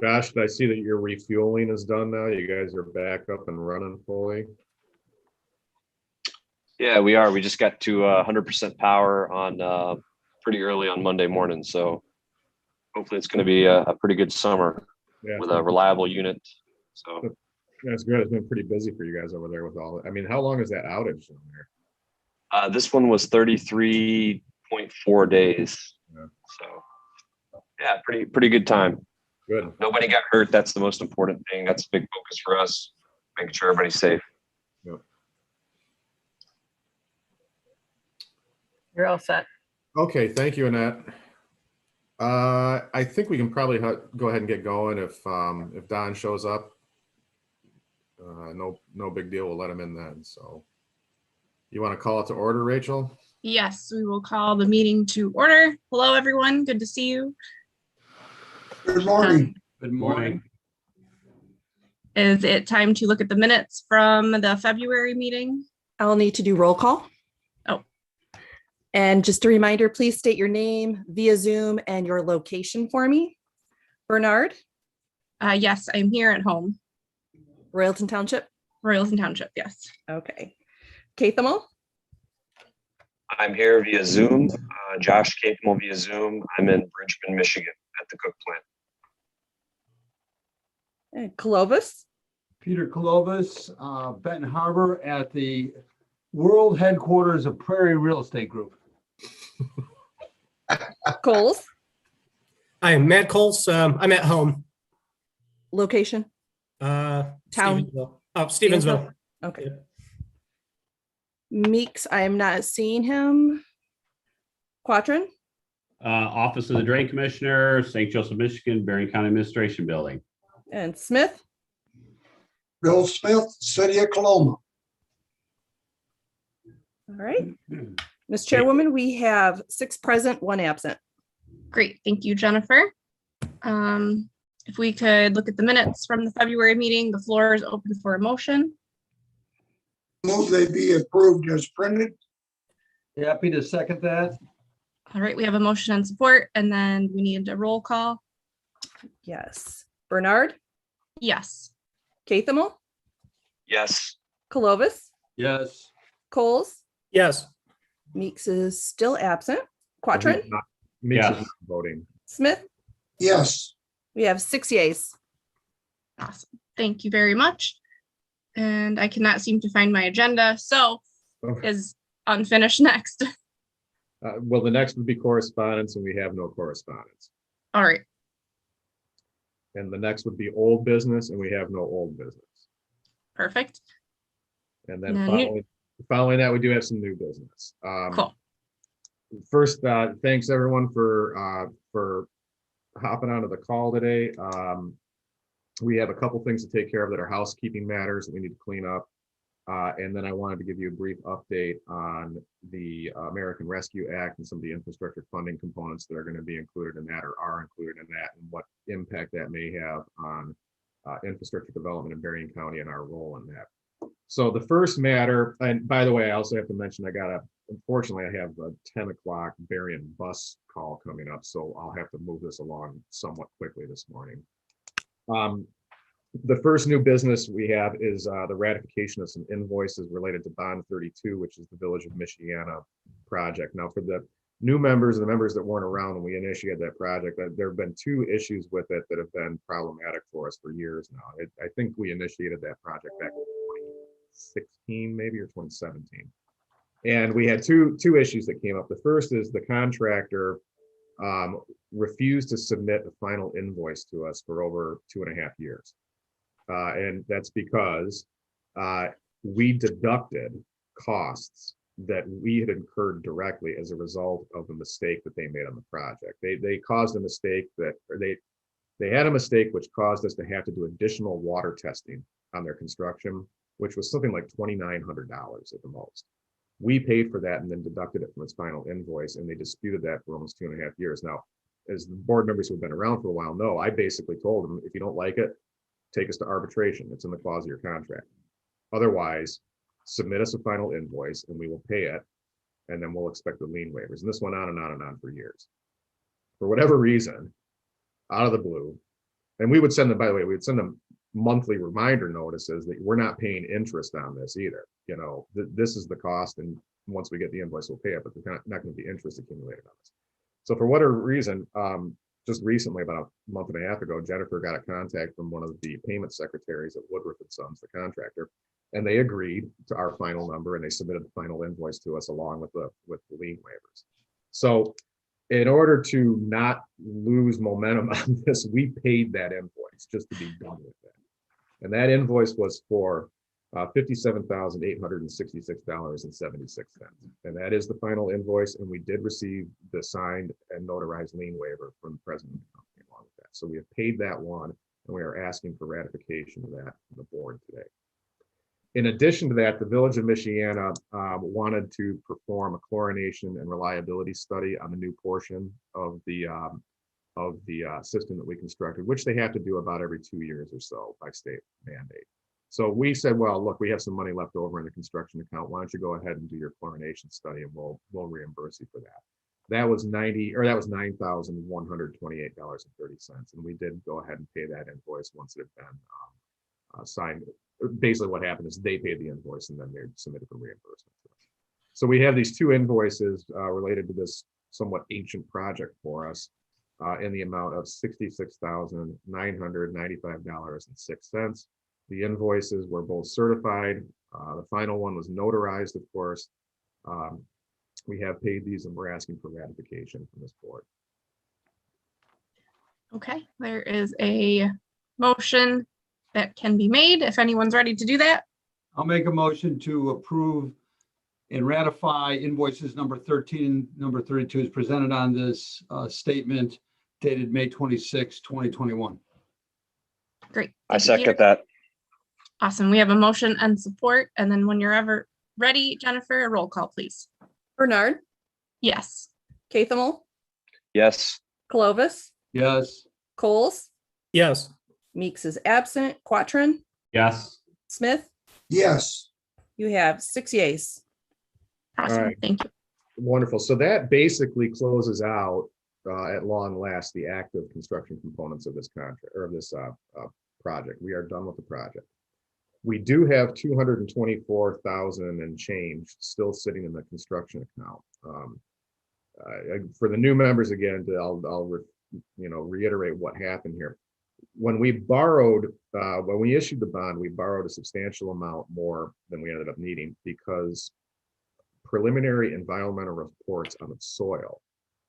Josh, did I see that your refueling is done now? You guys are back up and running fully? Yeah, we are. We just got to 100% power on pretty early on Monday morning. So hopefully it's going to be a pretty good summer Yeah, with a reliable unit. So that's good. It's been pretty busy for you guys over there with all. I mean, how long is that outage down there? this one was 33.4 days. Yeah. So yeah, pretty good time. Good. Nobody got hurt. That's the most important thing. That's a big focus for us, making sure everybody's safe. Yeah. You're all set. Okay, thank you, Annette. I think we can probably go ahead and get going if Don shows up. No big deal. We'll let him in then. So, you want to call it to order, Rachel? Yes, we will call the meeting to order. Hello, everyone. Good to see you. Good morning. Good morning. Is it time to look at the minutes from the February meeting? I'll need to do roll call. Oh. And just a reminder, please state your name via Zoom and your location for me. Bernard, Yes, I'm here at home. Royalton Township. Royalton Township, yes. Okay. Cathamo, I'm here via Zoom. Josh Campbell via Zoom. I'm in Bridgman, Michigan at the Cook plant. and Clovis, Peter Clovis, Benton Harbor at the world headquarters of Prairie Real Estate Group. Coles, Hi, I'm Matt Coles. I'm at home. location, Town. Town. Stevensville. Oh, Stevensville. okay. Yep. Meeks, I am not seeing him. Quatrin, Office of the Drain Commissioner, St. Joseph, Michigan, Berrien County Administration Building. and Smith. Bill Smith, City of Coloma. All right. Ms. Chairwoman, we have 6 present, 1 absent. Great. Thank you, Jennifer. If we could look at the minutes from the February meeting, the floor is open for a motion. Move they be approved as printed. Happy to second that. All right, we have a motion and support, and then we need a roll call. Yes. Bernard, Yes. Cathamo, Yes. Clovis, Yes. Coles, Yes. Meeks is still absent. Quatrin, Meeks is Yes. not voting. Smith, Yes, we have 6 yeas. Awesome. Thank you very much. And I cannot seem to find my agenda. So Oh. is unfinished next. Well, the next would be correspondence, and we have no correspondence. All right. And the next would be old business, and we have no old business. Perfect. And then Now, new- following that, we do have some new business. Cool. First, thanks everyone for hopping onto the call today. We have a couple things to take care of that are housekeeping matters that we need to clean up. And then I wanted to give you a brief update on the American Rescue Act and some of the infrastructure funding components that are going to be included in that or are included in that, and what impact that may have on infrastructure development in Berrien County and our role in that. So the first matter, and by the way, I also have to mention, unfortunately, I have a 10 o'clock Berrien bus call coming up, so I'll have to move this along somewhat quickly this morning. The first new business we have is the ratification of some invoices related to Bond 32, which is the Village of Michiana project. Now, for the new members and the members that weren't around when we initiated that project, there have been 2 issues with it that have been problematic for us for years now. I think we initiated that project back in 2016, maybe, or 2017. And we had two issues that came up. The first is the contractor refused to submit a final invoice to us for over 2.5 years. And that's because we deducted costs that we had incurred directly as a result of a mistake that they made on the project. They caused a mistake they had a mistake which caused us to have to do additional water testing on their construction, which was something like $2,900 at the most. We paid for that and then deducted it from its final invoice, and they disputed that for almost 2.5 years. Now, as the board members who have been around for a while know, I basically told them, if you don't like it, take us to arbitration. It's in the clause of your contract. Otherwise, submit us a final invoice and we will pay it, and then we'll expect the lien waivers. And this went on and on and on for years. For whatever reason, out of the blue, And we would send them, by the way, we would send them monthly reminder notices that we're not paying interest on this either. You know, this is the cost, and once we get the invoice, we'll pay it, but there's not going to be interest accumulated on this. So for whatever reason, just recently, about a month and a half ago, Jennifer got a contact from one of the payment secretaries at Woodruff and Sons, the contractor, and they agreed to our final number, and they submitted the final invoice to us along with the lien waivers. So in order to not lose momentum on this, we paid that invoice just to be done with it. And that invoice was for $57,866.76. And that is the final invoice. And we did receive the signed and notarized lien waiver from the president of the company along with that. So we have paid that one, and we are asking for ratification of that from the board today. In addition to that, the Village of Michiana wanted to perform a chlorination and reliability study on the new portion of the system that we constructed, which they have to do about every 2 years or so by state mandate. So we said, well, look, we have some money left over in the construction account. Why don't you go ahead and do your chlorination study, and we'll reimburse you for that. That was $9,128.30, and we did go ahead and pay that invoice once it had been signed. Basically, what happened is they paid the invoice, and then they submitted for reimbursement to us. So we have these two invoices related to this somewhat ancient project for us in the amount of $66,995.06. The invoices were both certified. The final one was notarized, of course. We have paid these, and we're asking for ratification from this board. Okay, there is a motion that can be made if anyone's ready to do that. I'll make a motion to approve and ratify invoices number 13 and number 32 is presented on this statement dated May 26, 2021. Great. I Thank you, Peter. second that. Awesome. We have a motion and support. And then when you're ever ready, Jennifer, a roll call, please. Bernard, Yes. Cathamel, Yes. Clovis, Yes. Coles, Yes. Meeks is absent, Quatrin, Yes. Smith, yes, you have 6 yeas. Awesome. right. Thank you. Wonderful. So that basically closes out at long last the active construction components of this contract or of this project. We are done with the project. We do have 224,000 and change still sitting in the construction account. For the new members, again, I'll reiterate what happened here. When we issued the bond, we borrowed a substantial amount more than we ended up needing because preliminary environmental reports on the soil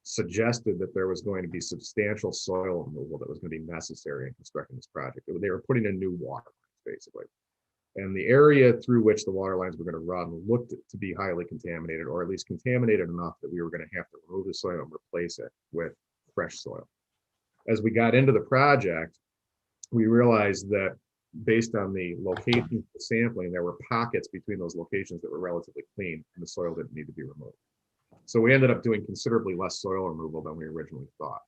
suggested that there was going to be substantial soil removal that was going to be necessary in constructing this project. They were putting in new water lines, basically. And the area through which the water lines were going to run looked to be highly contaminated, or at least contaminated enough that we were going to have to remove the soil and replace it with fresh soil. As we got into the project, we realized that based on the location of the sampling, there were pockets between those locations that were relatively clean and the soil didn't need to be removed. So we ended up doing considerably less soil removal than we originally thought.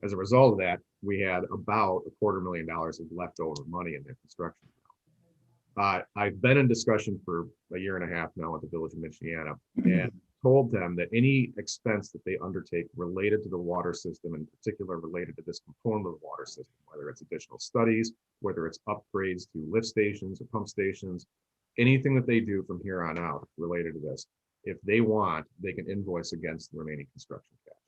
As a result of that, we had about $250,000 of leftover money in the construction. I've been in discussion for a year and a half now with the Village of Michiana and told them that any expense that they undertake related to the water system, in particular related to this component of the water system, whether it's additional studies, whether it's upgrades to lift stations or pump stations, anything that they do from here on out related to this, if they want, they can invoice against the remaining construction cash.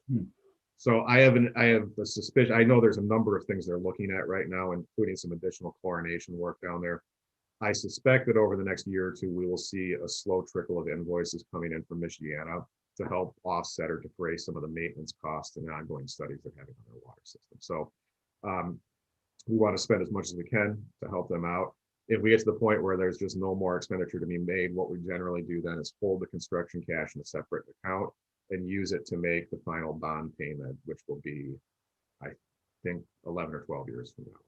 So I have a suspicion. I know there's a number of things they're looking at right now, including some additional chlorination work down there. I suspect that over the next year or two, we will see a slow trickle of invoices coming in from Michiana to help offset or defray some of the maintenance costs and ongoing studies they're having on their water system. So we want to spend as much as we can to help them out. If we get to the point where there's just no more expenditure to be made, what we generally do then is hold the construction cash in a separate account and use it to make the final bond payment, which will be, I think, 11 or 12 years from now.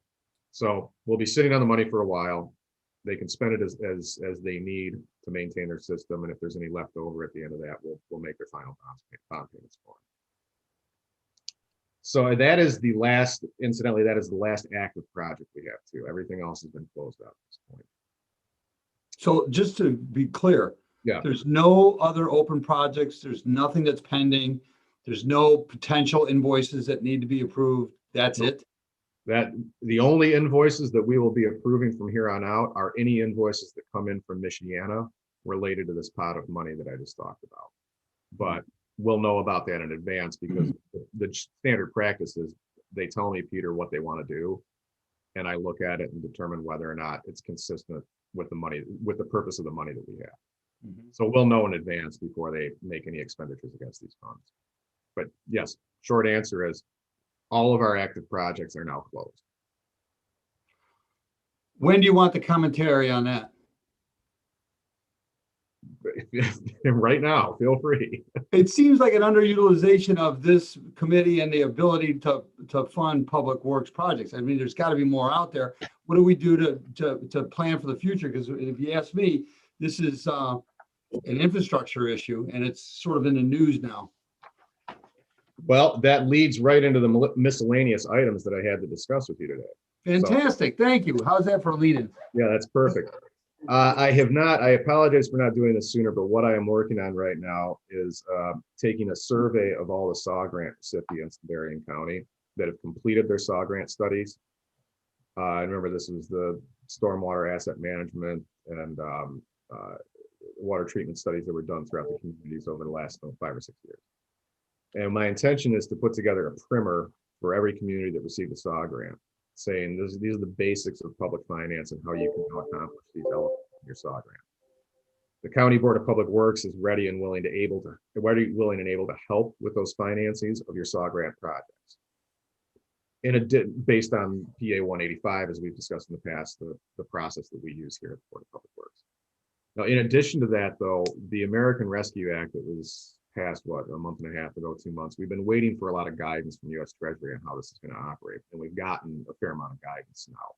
So we'll be sitting on the money for a while. They can spend it as they need to maintain their system, and if there's any left over at the end of that, we'll make their final bond payments for it. So that is the last, incidentally, that is the last active project we have too. Everything else has been closed out at this point. So just to be clear, Yeah. there's no other open projects. There's nothing that's pending. There's no potential invoices that need to be approved. That's Nope. it. That the only invoices that we will be approving from here on out are any invoices that come in from Michiana related to this pot of money that I just talked about. But we'll know about that in advance because the standard practice is they tell me, Peter, what they want to do. And I look at it and determine whether or not it's consistent with the money, with the purpose of the money that we have. So we'll know in advance before they make any expenditures against these funds. But yes, short answer is all of our active projects are now closed. When do you want the commentary on that? Right now, feel free. It seems like an underutilization of this committee and the ability to fund public works projects. I mean, there's got to be more out there. What do we do to plan for the future? Because if you ask me, this is an infrastructure issue and it's sort of in the news now. Well, that leads right into the miscellaneous items that I had to discuss with you today. Fantastic. Thank you. How's that for a lead-in? Yeah, that's perfect. I apologize for not doing this sooner, but what I am working on right now is taking a survey of all the SAW grant recipients in Berrien County that have completed their SAW grant studies. I remember this was the stormwater asset management and water treatment studies that were done throughout the communities over the last 5 or 6 years. And my intention is to put together a primer for every community that received a SAW grant, saying these are the basics of public finance and how you can accomplish these elements in your SAW grant. The County Board of Public Works is ready and willing and able to help with those financings of your SAW grant projects. Based on PA 185, as we've discussed in the past, the process that we use here at the Board of Public Works. Now, in addition to that, though, the American Rescue Act that was passed, a month and a half ago, 2 months, we've been waiting for a lot of guidance from the U.S. Treasury on how this is going to operate, and we've gotten a fair amount of guidance now.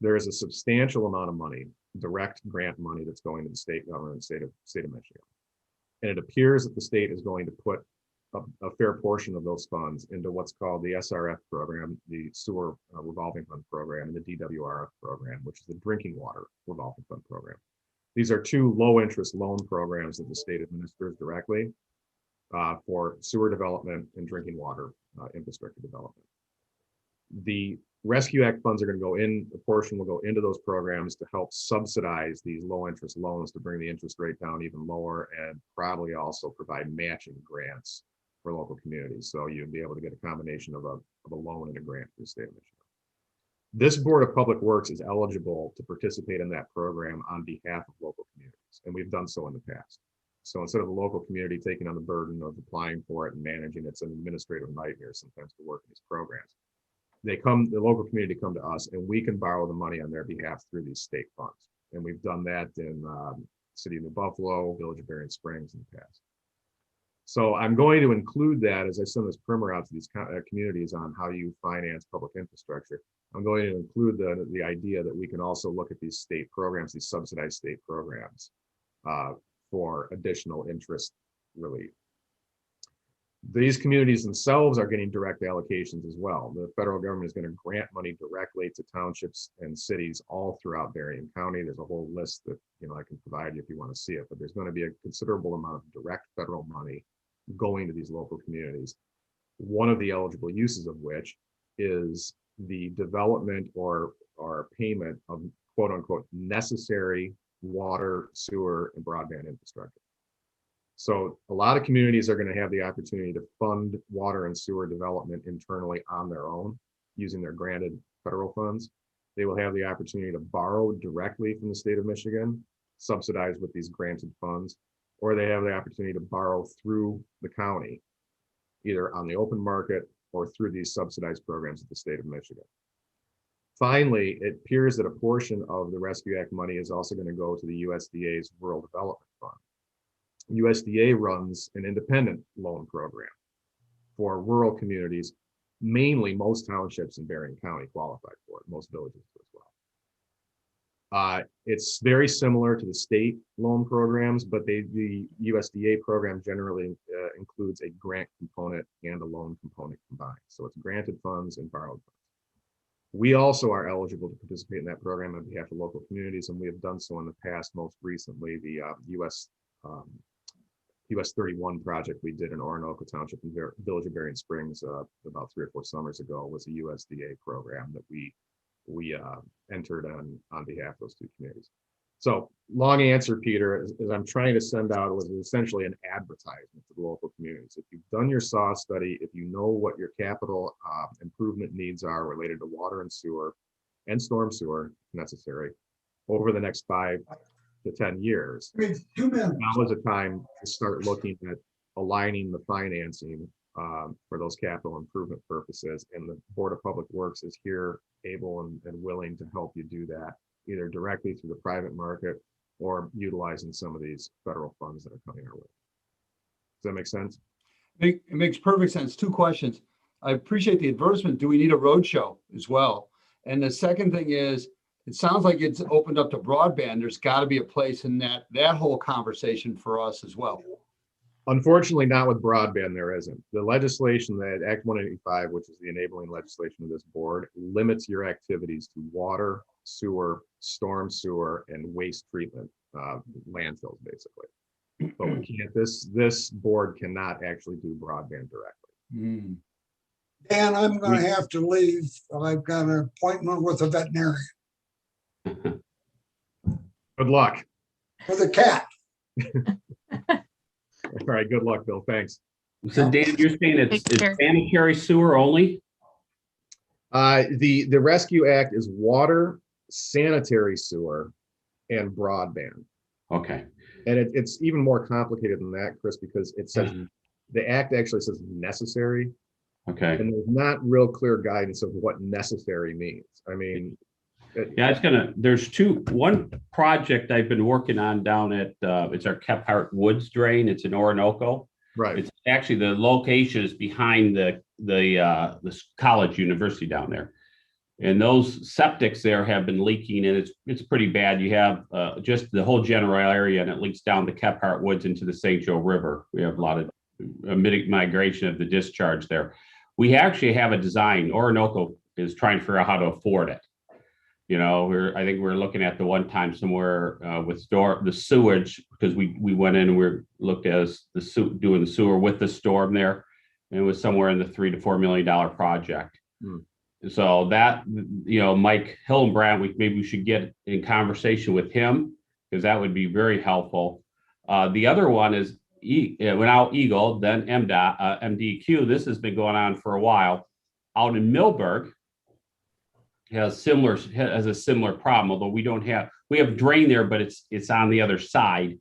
There is a substantial amount of money, direct grant money, that's going to the state government, state of Michigan, and it appears that the state is going to put a fair portion of those funds into what's called the SRF program, the Sewer Revolving Fund program, and the DWRF program, which is the Drinking Water Revolving Fund program. These are two low-interest loan programs that the state administers directly for sewer development and drinking water infrastructure development. The Rescue Act funds are going to go in, a portion will go into those programs to help subsidize these low-interest loans to bring the interest rate down even lower, and probably also provide matching grants for local communities. So you'd be able to get a combination of a loan and a grant for the state of Michigan. This Board of Public Works is eligible to participate in that program on behalf of local communities, and we've done so in the past. So instead of a local community taking on the burden of applying for it and managing, it's an administrative nightmare sometimes to work in these programs. The local community come to us, and we can borrow the money on their behalf through these state funds. And we've done that in City of New Buffalo, Village of Berrien Springs in the past. So I'm going to include that as I send this primer out to these communities on how you finance public infrastructure. I'm going to include the idea that we can also look at these state programs, these subsidized state programs for additional interest relief. These communities themselves are getting direct allocations as well. The federal government is going to grant money directly to townships and cities all throughout Berrien County. There's a whole list that I can provide you if you want to see it, but there's going to be a considerable amount of direct federal money going to these local communities. One of the eligible uses of which is the development or payment of quote unquote necessary water, sewer, and broadband infrastructure. So a lot of communities are going to have the opportunity to fund water and sewer development internally on their own using their granted federal funds. They will have the opportunity to borrow directly from the state of Michigan, subsidized with these granted funds, or they have the opportunity to borrow through the county, either on the open market or through these subsidized programs of the state of Michigan. Finally, it appears that a portion of the Rescue Act money is also going to go to the USDA's Rural Development Fund. USDA runs an independent loan program for rural communities. Mainly, most townships in Berrien County qualify for it, most villages as well. It's very similar to the state loan programs, but the USDA program generally includes a grant component and a loan component combined. So it's granted funds and borrowed funds. We also are eligible to participate in that program on behalf of local communities, and we have done so in the past. Most recently, the U.S. US 31 project we did in Orinoco Township and Village of Berrien Springs about 3 or 4 summers ago was a USDA program that we entered on behalf of those 2 communities. So long answer, Peter, is I'm trying to send out was essentially an advertisement to the local communities. If you've done your SAW study, if you know what your capital improvement needs are related to water and sewer and storm sewer necessary over the next 5 to 10 years, I mean, 2 minutes. now is the time to start looking at aligning the financing for those capital improvement purposes. And the Board of Public Works is here able and willing to help you do that, either directly through the private market or utilizing some of these federal funds that are coming our way. Does that make sense? It makes perfect sense. 2 questions. I appreciate the advertisement. Do we need a roadshow as well? And the second thing is, it sounds like it's opened up to broadband. There's got to be a place in that whole conversation for us as well. Unfortunately, not with broadband, there isn't. The legislation that Act 185, which is the enabling legislation of this board, limits your activities to water, sewer, storm sewer, and waste treatment, landfills, basically. But we can't, this board cannot actually do broadband directly. Dan, I'm going to have to leave. I've got an appointment with a veterinarian Good luck. for the cat. All right, good luck, Bill. Thanks. So Dan, you're saying it's Take care. sanitary sewer only? The Rescue Act is water, sanitary sewer, and broadband. Okay. And it's even more complicated than that, Chris, because it says the act actually says necessary, Okay. and there's not real clear guidance of what necessary means. I mean, Yeah, there's one project I've been working on down at, it's our Kephart Woods drain. It's in Orinoco. right. It's actually, the location is behind the college university down there. And those septics there have been leaking, and it's pretty bad. You have just the whole general area, and it leaks down the Kephart Woods into the St. Joe River. We have a lot of migration of the discharge there. We actually have a design. Orinoco is trying to figure out how to afford it. You know, I think we're looking at the one time somewhere with the sewage, because we went in and we looked at doing the sewer with the storm there, and it was somewhere in the $3 to $4 million project. So that, you know, Mike Hillenbrand, maybe we should get in conversation with him, because that would be very helpful. The other one is without Eagle, then MDQ. This has been going on for a while. Out in Millburg, has a similar problem, although we have drain there, but it's on the other side.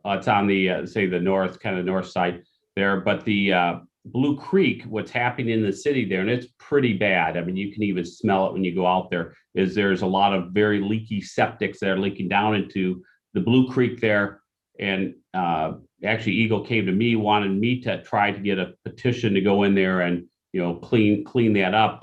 It's on the say the north side there, but the Blue Creek, what's happening in the city there, and it's pretty bad. I mean, you can even smell it when you go out there, there's a lot of very leaky septics that are leaking down into the Blue Creek there. And actually Eagle came to me, wanted me to try to get a petition to go in there and, you know, clean that up.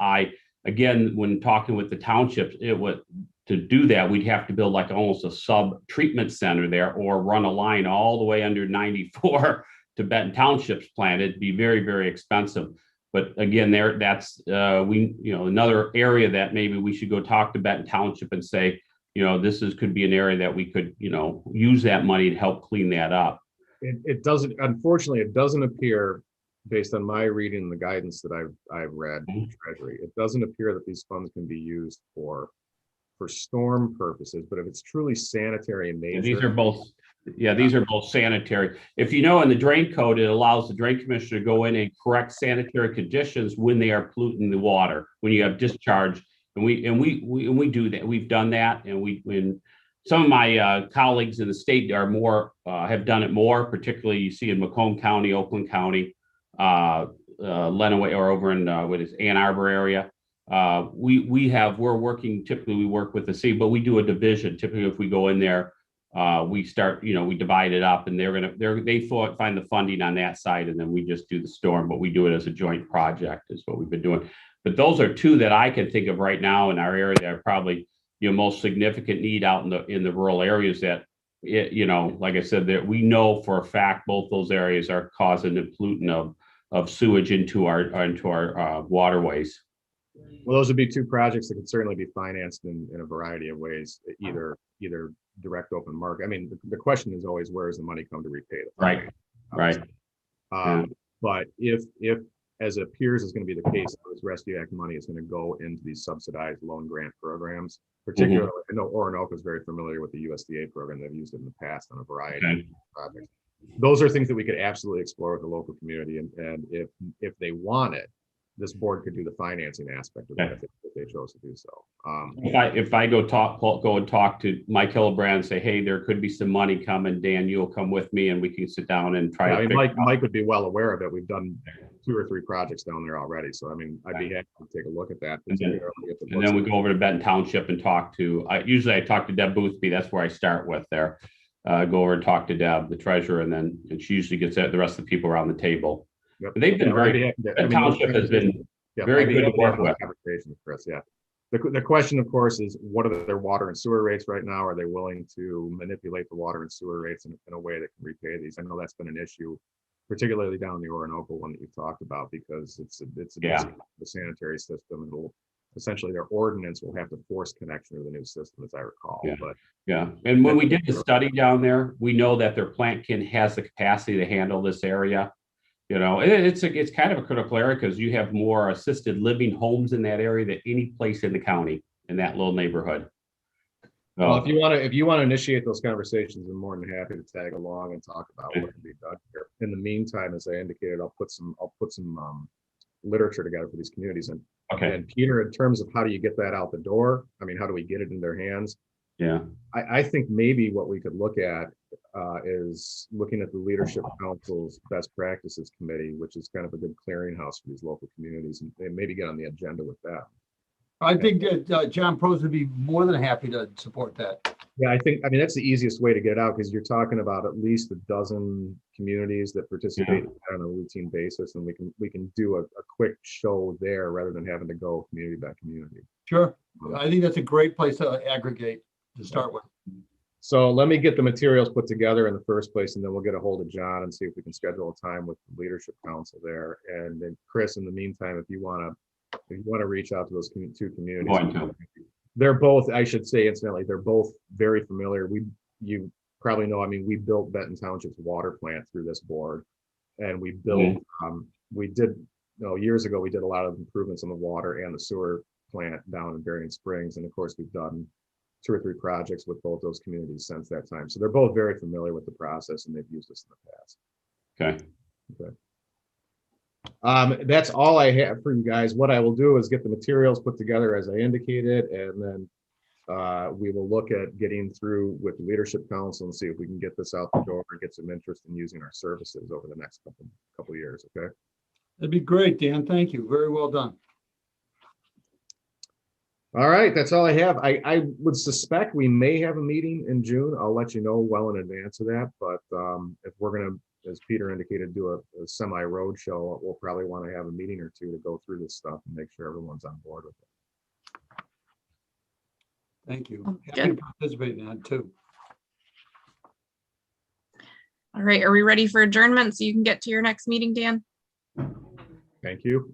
Again, when talking with the townships, to do that, we'd have to build like almost a sub treatment center there, or run a line all the way under 94 to Benton Township's plant. It'd be very, very expensive. But again, that's another area that maybe we should go talk to Benton Township and say, you know, could be an area that we could, you know, use that money to help clean that up. It doesn't, unfortunately, it doesn't appear, based on my reading the guidance that I've read from Treasury, it doesn't appear that these funds can be used for storm purposes. But if it's truly sanitary in nature, These are both sanitary. If you know, in the drain code, it allows the drain commissioner to go in and correct sanitary conditions when they are polluting the water, when you have discharge. And we do that. We've done that, and when some of my colleagues in the state are more have done it more. Particularly, you see in Macomb County, Oakland County, Lenawee, or over in Ann Arbor area. We're working. Typically, we work with the city, but we do a division. Typically, if we go in there, we divide it up, and they find the funding on that side, and then we just do the storm. But we do it as a joint project, is what we've been doing. But those are 2 that I can think of right now in our area that are probably, you know, most significant need out in the rural areas that, you know, like I said, that we know for a fact both those areas are causing the pollution of sewage into our waterways. well, those would be 2 projects that could certainly be financed in a variety of ways, either direct open market. I mean, the question is always, where does the money come to repay the Right. finance? Right. But if, as it appears is going to be the case, this Rescue Act money is going to go into these subsidized loan grant programs. Particularly, I know Orinoco is very familiar with the USDA program. They've used it in the past on a variety of projects. Those are things that we could absolutely explore with the local community. And if they want it, this board could do the financing aspect of that if they chose to do so. If I go and talk to Mike Hillebrand and say, hey, there could be some money coming, Dan, you'll come with me and we can sit down and try to Mike would be well aware of it. We've done 2 or 3 projects down there already. So, I mean, I'd be happy to take a look at that. And then we go over to Benton Township and talk to, usually I talk to Deb Boothby. That's where I start with there. Go over and talk to Deb, the treasurer, and she usually gets the rest of the people around the table. Yep. They've been Benton Township has been very good to work with. Conversation, Chris, yeah. The question, of course, is what are their water and sewer rates right now? Are they willing to manipulate the water and sewer rates in a way that can repay these? I know that's been an issue, particularly down in the Orinoco one that you talked about, because it's the sanitary system. It'll essentially, their ordinance will have to force connection to the new system, as I recall. And when we did the study down there, we know that their plant has the capacity to handle this area. You know, it's kind of a critical area because you have more assisted living homes in that area than any place in the county in that little neighborhood. Well, if you want to initiate those conversations, I'm more than happy to tag along and talk about what can be done here. In the meantime, as I indicated, I'll put some literature together for these communities. And Peter, in terms of how do you get that out the door? I mean, how do we get it in their hands? Yeah, I think maybe what we could look at is looking at the Leadership Council's Best Practices Committee, which is kind of a good clearinghouse for these local communities, and maybe get on the agenda with that. I think that John Pros would be more than happy to support that. Yeah, I mean, that's the easiest way to get out, because you're talking about at least a dozen communities that participate on a routine basis, and we can do a quick show there rather than having to go community by community. Sure. I think that's a great place to aggregate to start with. So let me get the materials put together in the first place, and then we'll get a hold of John and see if we can schedule a time with the Leadership Council there. And then Chris, in the meantime, if you want to reach out to those 2 communities, they're both, I should say, incidentally, they're both very familiar. You probably know, I mean, we built Benton Township's water plant through this board, and we built, years ago, we did a lot of improvements on the water and the sewer plant down in Berrien Springs. And of course, we've done 2 or 3 projects with both those communities since that time. So they're both very familiar with the process, and they've used us in the past. Okay. That's all I have for you guys. What I will do is get the materials put together as I indicated, and then we will look at getting through with the Leadership Council and see if we can get this out the door and get some interest in using our services over the next couple of years. Okay. That'd be great, Dan. Thank you. Very well done. All right, that's all I have. I would suspect we may have a meeting in June. I'll let you know well in advance of that. But if we're going to, as Peter indicated, do a semi-road show, we'll probably want to have a meeting or 2 to go through this stuff and make sure everyone's on board with it. Thank you. Good. Happy to participate in that too. All right, are we ready for adjournment so you can get to your next meeting, Dan? Thank you.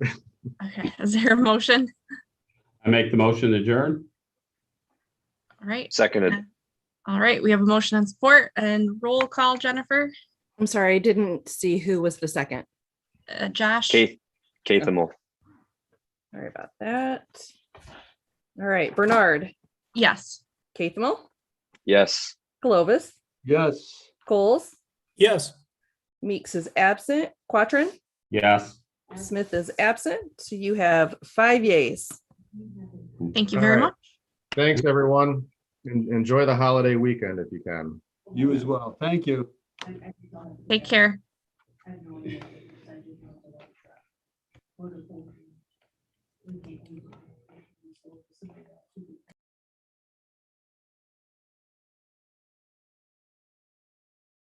Okay, is there a motion? I make the motion to adjourn. All right. Seconded. All right, we have a motion and support and roll call, Jennifer. I'm sorry, I didn't see who was the second. Josh. Kate Thimmel. Sorry about that. All right, Bernard, Yes. Cathemel, Yes. Clovis, Yes. Coles, Yes. Meeks is absent, Quatrin, Yes. Smith is absent. So you have 5 yeas. Thank you All very right. much. Thanks, everyone. Enjoy the holiday weekend if you can. You as well. Thank you. Take care.